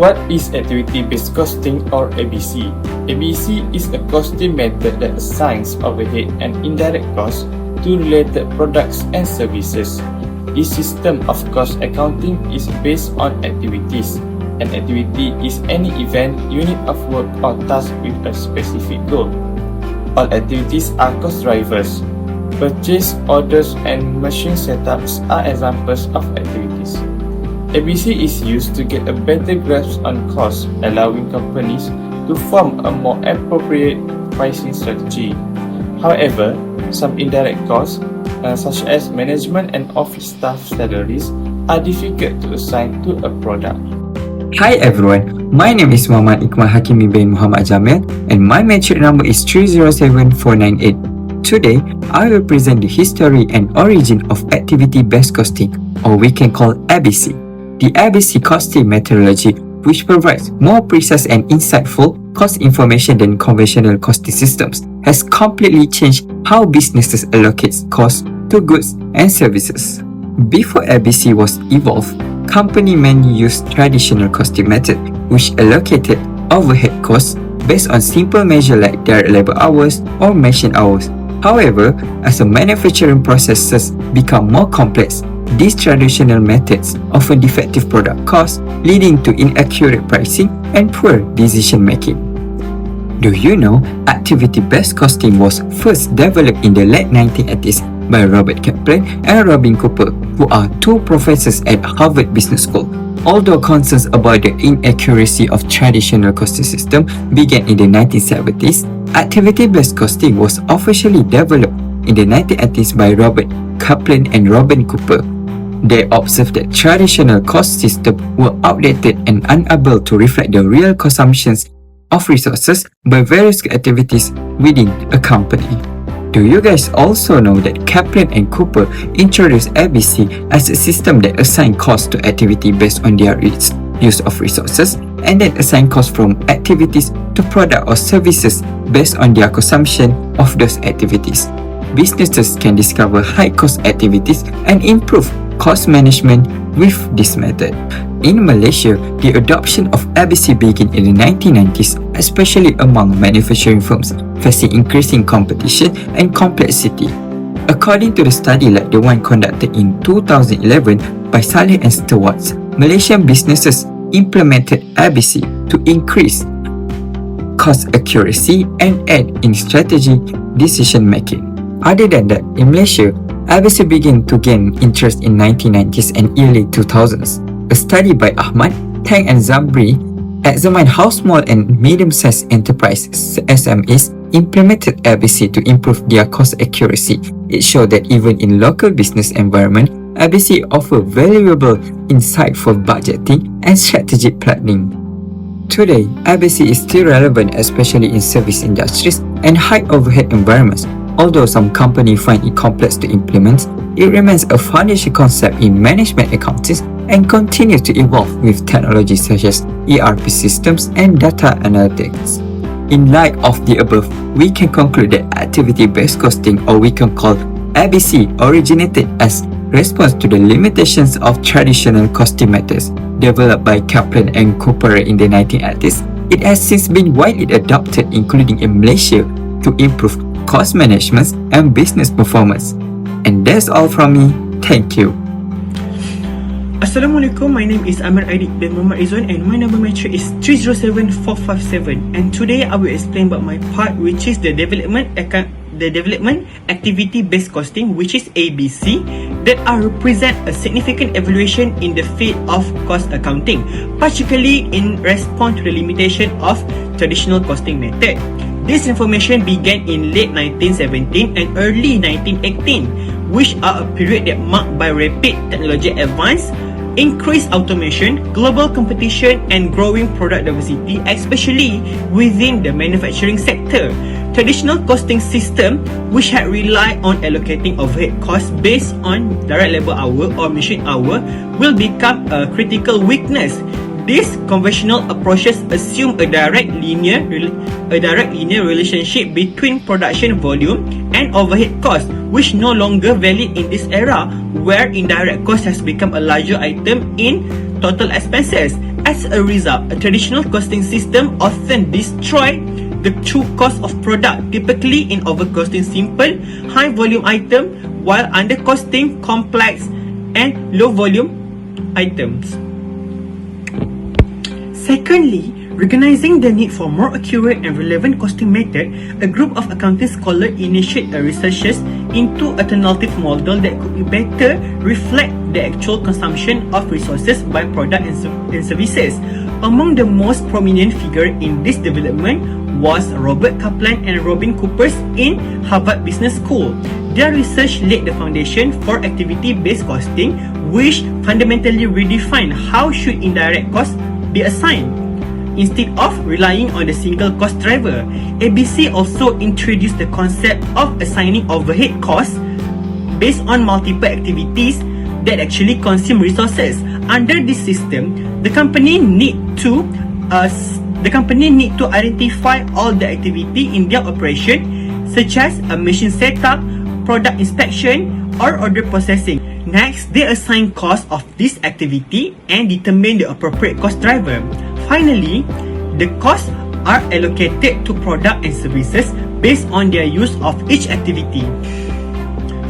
What is activity-based costing or ABC? ABC is a costing method that assigns overhead and indirect costs to related products and services. This system of cost accounting is based on activities. An activity is any event, unit of work, or task with a specific goal. All activities are cost drivers. Purchase orders and machine setups are examples of activities. ABC is used to get a better grasp on costs, allowing companies to form a more appropriate pricing strategy. However, some indirect costs, such as management and office staff salaries, are difficult to assign to a product. Hi everyone, my name is Muhammad Iqmal Hakimi bin Muhammad Jamil and my metric number is 307498. Today, I will present the history and origin of activity-based costing, or we can call ABC. The ABC costing methodology, which provides more precise and insightful cost information than conventional costing systems, has completely changed how businesses allocate costs to goods and services. Before ABC was evolved, company mainly used traditional costing method, which allocated overhead costs based on simple measure like direct labor hours or machine hours. However, as the manufacturing processes become more complex, these traditional methods often defective product costs, leading to inaccurate pricing and poor decision making. Do you know activity-based costing was first developed in the late 1980s by Robert Kaplan and Robin Cooper, who are two professors at Harvard Business School. Although concerns about the inaccuracy of traditional costing system began in the 1970s, activity-based costing was officially developed in the 1980s by Robert Kaplan and Robin Cooper. They observed that traditional cost systems were outdated and unable to reflect the real consumptions of resources by various activities within a company. Do you guys also know that Kaplan and Cooper introduced ABC as a system that assigns costs to activity based on their use of resources, and then assign costs from activities to product or services based on their consumption of those activities? Businesses can discover high-cost activities and improve cost management with this method. In Malaysia, the adoption of ABC began in the 1990s, especially among manufacturing firms facing increasing competition and complexity. According to the study like the one conducted in 2011 by Saleh and Stewart's, Malaysian businesses implemented ABC to increase cost accuracy and aid in strategic decision making. Other than that, in Malaysia, ABC began to gain interest in 1990s and early 2000s. A study by Ahmed, Tang and Zabri examined how small and medium-sized enterprises (SMEs) implemented ABC to improve their cost accuracy. It showed that even in local business environment, ABC offer valuable insight for budgeting and strategic planning. Today, ABC is still relevant, especially in service industries and high overhead environments. Although some companies find it complex to implement, it remains a foundation concept in management accounting and continues to evolve with technologies such as ERP systems and data analytics. In light of the above, we can conclude that activity-based costing, or we can call ABC, originated as response to the limitations of traditional costing methods developed by Kaplan and Cooper in the 1980s. It has since been widely adopted, including in Malaysia, to improve cost management and business performance. And that's all from me. Thank you. Assalamualaikum, my name is Ahmed bin Muhammad Redhwan and my number metric is 307457, and today I will explain about my part, which is the development activity-based costing, which is ABC, that are represent a significant evolution in the field of cost accounting, particularly in response to the limitation of traditional costing method. This information began in late 1917 and early 1918, which are a period that marked by rapid technology advance, increased automation, global competition, and growing product diversity, especially within the manufacturing sector. Traditional costing system, which had relied on allocating overhead costs based on direct labor hour or machine hour, will become a critical weakness. These conventional approaches assume a direct linear relationship between production volume and overhead cost, which no longer valid in this era, where indirect cost has become a larger item in total expenses. As a result, a traditional costing system often destroys the true cost of product, typically in overcosting simple, high-volume item while undercosting complex and low-volume items. Secondly, recognizing the need for more accurate and relevant costing method, a group of accounting scholars initiated researches into alternative model that could be better reflect the actual consumption of resources by product and services. Among the most prominent figure in this development was Robert Kaplan and Robin Coopers in Harvard Business School. Their research laid the foundation for activity-based costing, which fundamentally redefined how should indirect costs be assigned. Instead of relying on the single cost driver, ABC also introduced the concept of assigning overhead costs based on multiple activities that actually consume resources. Under this system, the company need to identify all the activity in their operation, such as a machine setup, product inspection, or order processing. Next, they assign cost of this activity and determine the appropriate cost driver. Finally, the costs are allocated to product and services based on their use of each activity.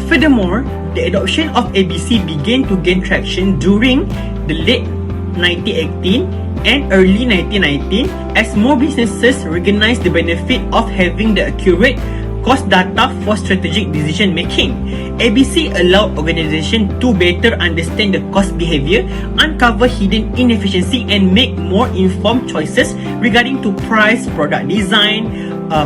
Furthermore, the adoption of ABC began to gain traction during the late 1918 and early 1919 as more businesses recognized the benefit of having the accurate cost data for strategic decision making. ABC allowed organizations to better understand the cost behavior, uncover hidden inefficiency, and make more informed choices regarding to price, product design,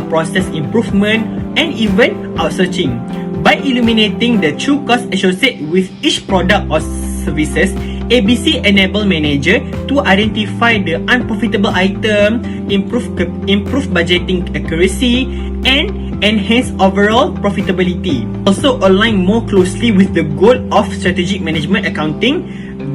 process improvement, and even outsourcing. By illuminating the true cost associated with each product or services, ABC enable manager to identify the unprofitable item, improve budgeting accuracy, and enhance overall profitability. Also align more closely with the goal of strategic management accounting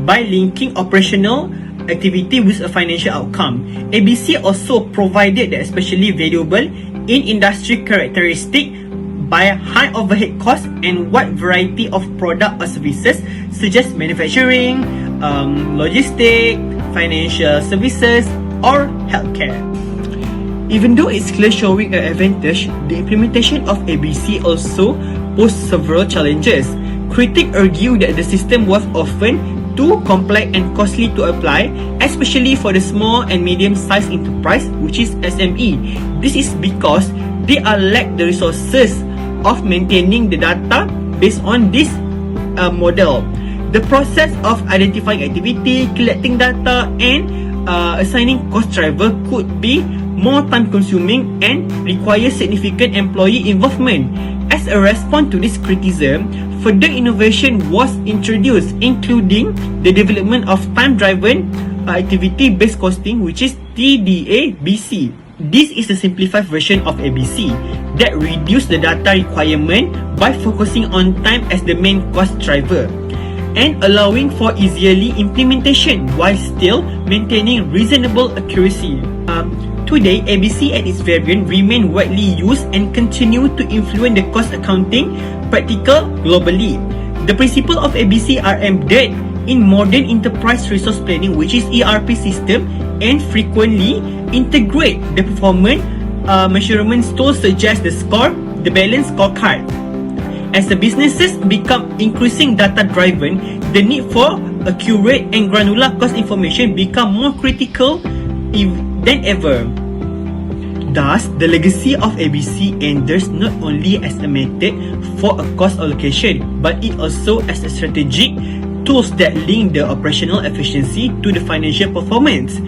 by linking operational activity with a financial outcome. ABC also provided the especially valuable in industry characteristic by high overhead costs and wide variety of product or services such as manufacturing, logistics, financial services, or healthcare. Even though it's clear showing an advantage, the implementation of ABC also posed several challenges. Critics argue that the system was often too complex and costly to apply, especially for the small and medium-sized enterprise, which is SME. This is because they are lack the resources of maintaining the data based on this model. The process of identifying activity, collecting data, and assigning cost driver could be more time-consuming and require significant employee involvement. As a response to this criticism, further innovation was introduced, including the development of time-driven activity-based costing, which is TDA-BC. This is a simplified version of ABC that reduces the data requirement by focusing on time as the main cost driver and allowing for easily implementation while still maintaining reasonable accuracy. Today, ABC and its variant remain widely used and continue to influence the cost accounting practical globally. The principles of ABC are embedded in modern enterprise resource planning, which is ERP system, and frequently integrate the performance measurement tools such as the SCORE, the balance scorecard. As the businesses become increasing data-driven, the need for accurate and granular cost information become more critical than ever. Thus, the legacy of ABC endures not only as a method for a cost allocation, but it also as a strategic tools that link the operational efficiency to the financial performance.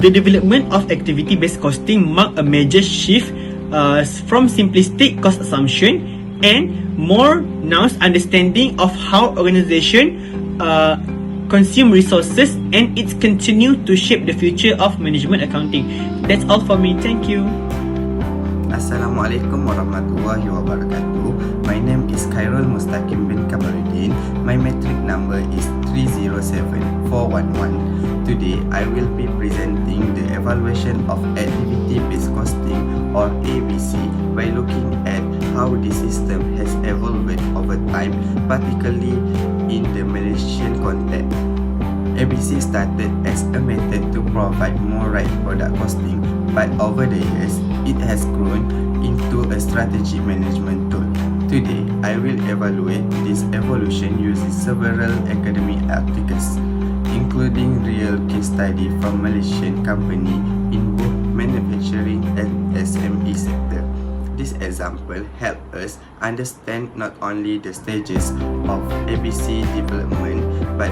The development of activity-based costing marked a major shift from simplistic cost assumption and more nuanced understanding of how organizations consume resources, and it's continue to shape the future of management accounting. That's all for me. Thank you. Assalamualaikum warahmatullahi wabarakatuh. My name is Khairul Mustaqim bin Kamaruddin. My metric number is 307411. Today, I will be presenting the evaluation of activity-based costing or ABC by looking at how the system has evolved over time, particularly in the Malaysian context. ABC started as a method to provide more right product costing, but over the years, it has grown into a strategy management tool. Today, I will evaluate this evolution using several academic articles, including real case study from Malaysian company in both manufacturing and SME sector. This example help us understand not only the stages of ABC development but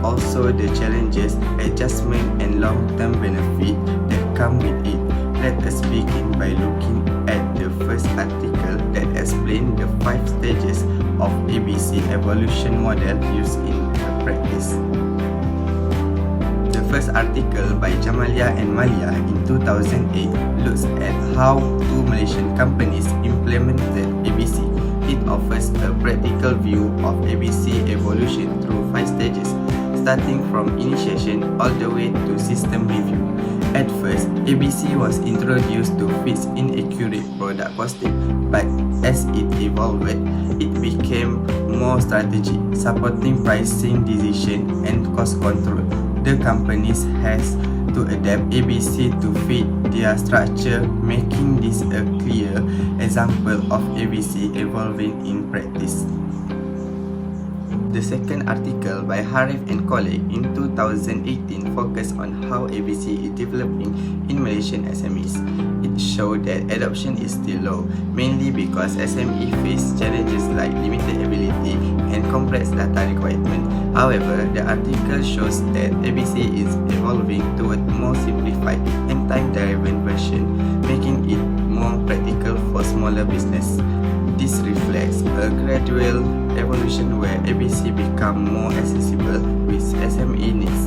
also the challenges, adjustment and long-term benefit that come with it. Let us begin by looking at the first article that explains the 5 stages of ABC evolution model used in practice. The first article by Jamalia and Malia in 2008 looks at how 2 Malaysian companies implemented ABC. It offers a practical view of ABC evolution through 5 stages, starting from initiation all the way to system review. At first, ABC was introduced to fix inaccurate product costing, but as it evolved, it became more strategic, supporting pricing decision and cost control. The companies has to adapt ABC to fit their structure, making this a clear example of ABC evolving in practice. The second article by Harif and colleague in 2018 focused on how ABC is developing in Malaysian SMEs. It showed that adoption is still low, mainly because SME face challenges like limited ability and complex data requirement. However, the article shows that ABC is evolving toward more simplified and time-driven version, making it more practical for smaller business. This reflects a gradual evolution where ABC become more accessible with SME needs.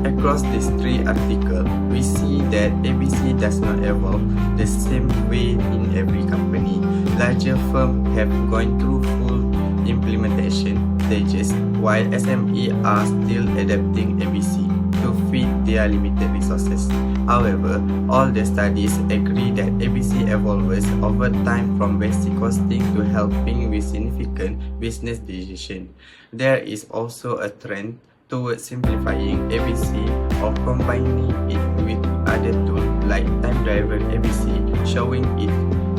Across these 3 articles, we see that ABC does not evolve the same way in every company. Larger firms have gone through full implementation stages, while SME are still adapting ABC to fit their limited resources. However, all the studies agree that ABC evolves over time from basic costing to helping with significant business decisions. There is also a trend towards simplifying ABC or combining it with other tools like time-driven ABC, showing its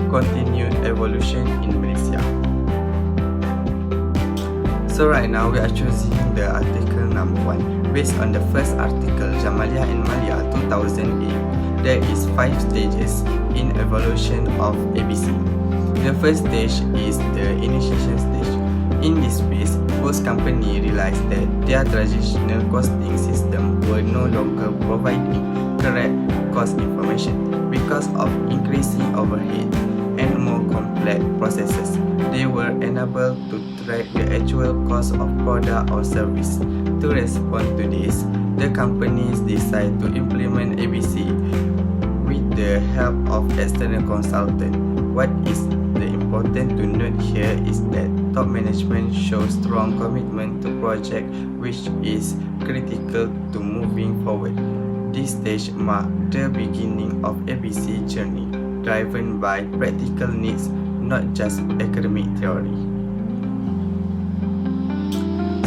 continued evolution in Malaysia. So right now we are choosing the article number 1. Based on the first article, Jamalia and Malia 2008, there is 5 stages in evolution of ABC. The first stage is the initiation stage. In this phase, both companies realized that their traditional costing system were no longer providing correct cost information because of increasing overhead and more complex processes. They were unable to track the actual cost of product or service. To respond to this, the companies decide to implement ABC with the help of external consultant. What is important to note here is that top management shows strong commitment to project, which is critical to moving forward. This stage marks the beginning of ABC journey, driven by practical needs, not just academic theory.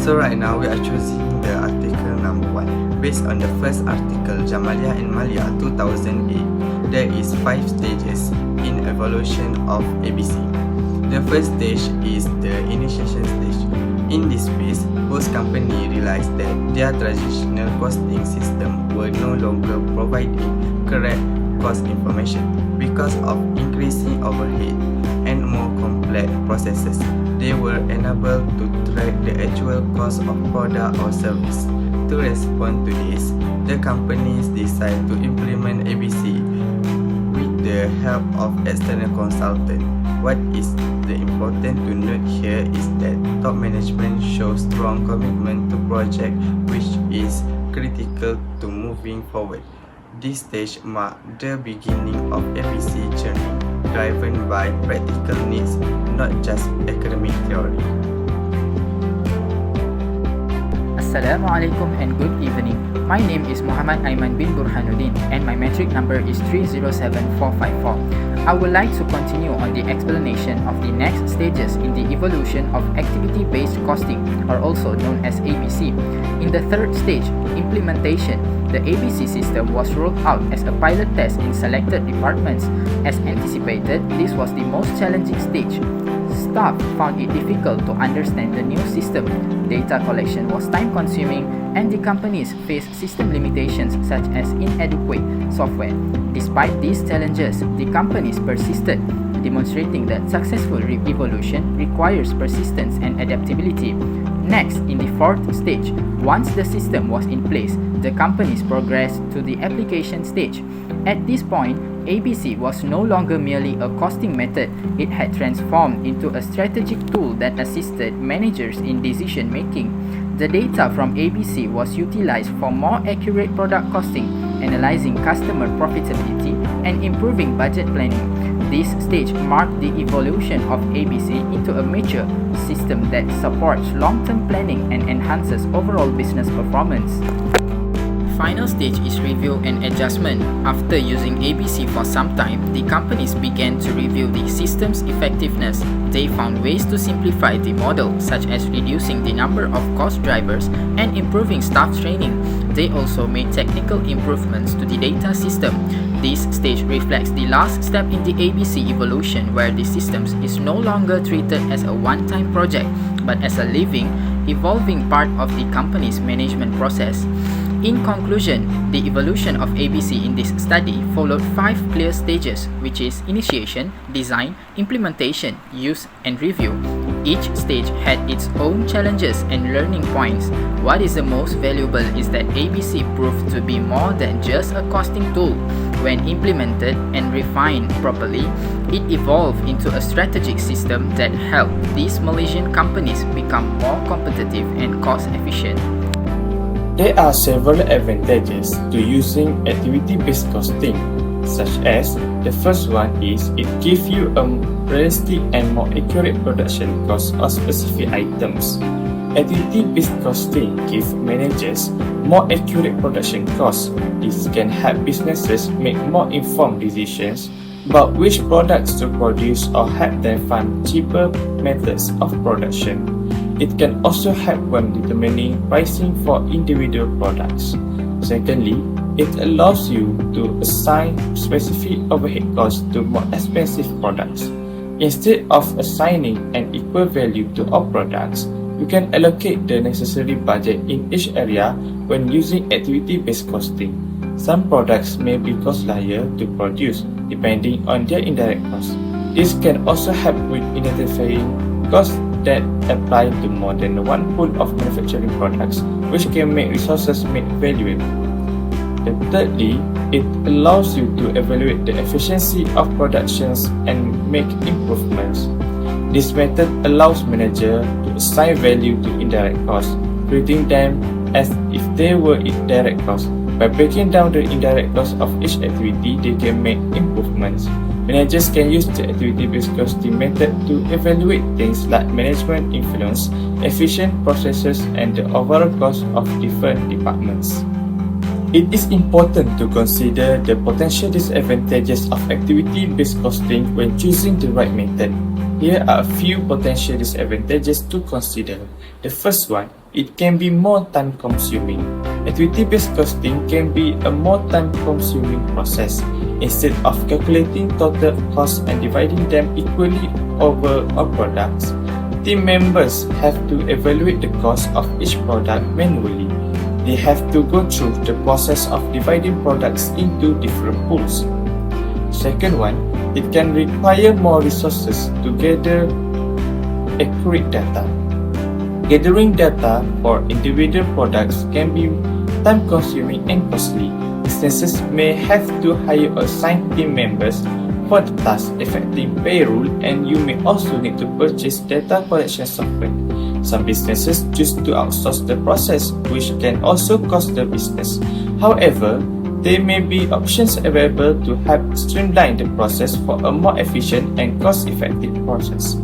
So right now we are choosing the article number 1. Based on the first article, Jamalia and Malia 2008, there is 5 stages in evolution of ABC. The first stage is the initiation stage. In this phase, both companies realized that their traditional costing system were no longer providing correct cost information because of increasing overhead and more complex processes. They were unable to track the actual cost of product or service. To respond to this, the companies decide to implement ABC with the help of external consultant. What is important to note here is that top management shows strong commitment to project, which is critical to moving forward. This stage marks the beginning of ABC journey, driven by practical needs, not just academic theory. Assalamualaikum and good evening. My name is Muhammad Aiman bin Burhanuddin and my metric number is 307454. I would like to continue on the explanation of the next stages in the evolution of activity-based costing, or also known as ABC. In the third stage, implementation, the ABC system was rolled out as a pilot test in selected departments. As anticipated, this was the most challenging stage. Staff found it difficult to understand the new system. Data collection was time-consuming, and the companies faced system limitations such as inadequate software. Despite these challenges, the companies persisted, demonstrating that successful evolution requires persistence and adaptability. Next, in the fourth stage, once the system was in place, the companies progressed to the application stage. At this point, ABC was no longer merely a costing method, it had transformed into a strategic tool that assisted managers in decision making. The data from ABC was utilized for more accurate product costing, analyzing customer profitability, and improving budget planning. This stage marked the evolution of ABC into a mature system that supports long-term planning and enhances overall business performance. Final stage is review and adjustment. After using ABC for some time, the companies began to review the system's effectiveness. They found ways to simplify the model, such as reducing the number of cost drivers and improving staff training. They also made technical improvements to the data system. This stage reflects the last step in the ABC evolution, where the systems is no longer treated as a one-time project, but as a living, evolving part of the company's management process. In conclusion, the evolution of ABC in this study followed 5 clear stages, which is initiation, design, implementation, use, and review. Each stage had its own challenges and learning points. What is the most valuable is that ABC proved to be more than just a costing tool. When implemented and refined properly, it evolved into a strategic system that helped these Malaysian companies become more competitive and cost efficient. There are several advantages to using activity-based costing, such as the first one is it gives you a realistic and more accurate production cost of specific items. Activity-based costing gives managers more accurate production costs. This can help businesses make more informed decisions about which products to produce or help them find cheaper methods of production. It can also help when determining pricing for individual products. Secondly, it allows you to assign specific overhead costs to more expensive products. Instead of assigning an equal value to all products, you can allocate the necessary budget in each area when using activity-based costing. Some products may be costlier to produce depending on their indirect costs. This can also help with identifying costs that apply to more than one pool of manufacturing products, which can make resources made valuable. Thirdly, it allows you to evaluate the efficiency of productions and make improvements. This method allows managers to assign value to indirect costs, treating them as if they were direct costs. By breaking down the indirect costs of each activity, they can make improvements. Managers can use the activity-based costing method to evaluate things like management influence, efficient processes, and the overall cost of different departments. It is important to consider the potential disadvantages of activity-based costing when choosing the right method. Here are a few potential disadvantages to consider. The first one, it can be more time-consuming. Activity-based costing can be a more time-consuming process. Instead of calculating total costs and dividing them equally over all products, team members have to evaluate the cost of each product manually. They have to go through the process of dividing products into different pools. Second one, it can require more resources to gather accurate data. Gathering data for individual products can be time-consuming and costly. Businesses may have to hire assigned team members for the task affecting payroll, and you may also need to purchase data collection software. Some businesses choose to outsource the process, which can also cost the business. However, there may be options available to help streamline the process for a more efficient and cost-effective process.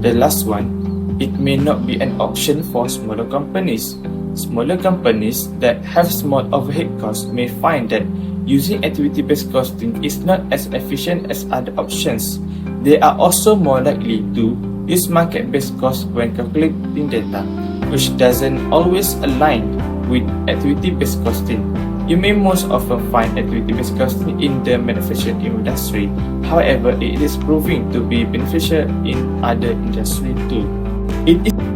The last one, it may not be an option for smaller companies. Smaller companies that have small overhead costs may find that using activity-based costing is not as efficient as other options. They are also more likely to use market-based costs when calculating data, which doesn't always align with activity-based costing. You may most often find activity-based costing in the manufacturing industry. However, it is proving to be beneficial in other industries too. It is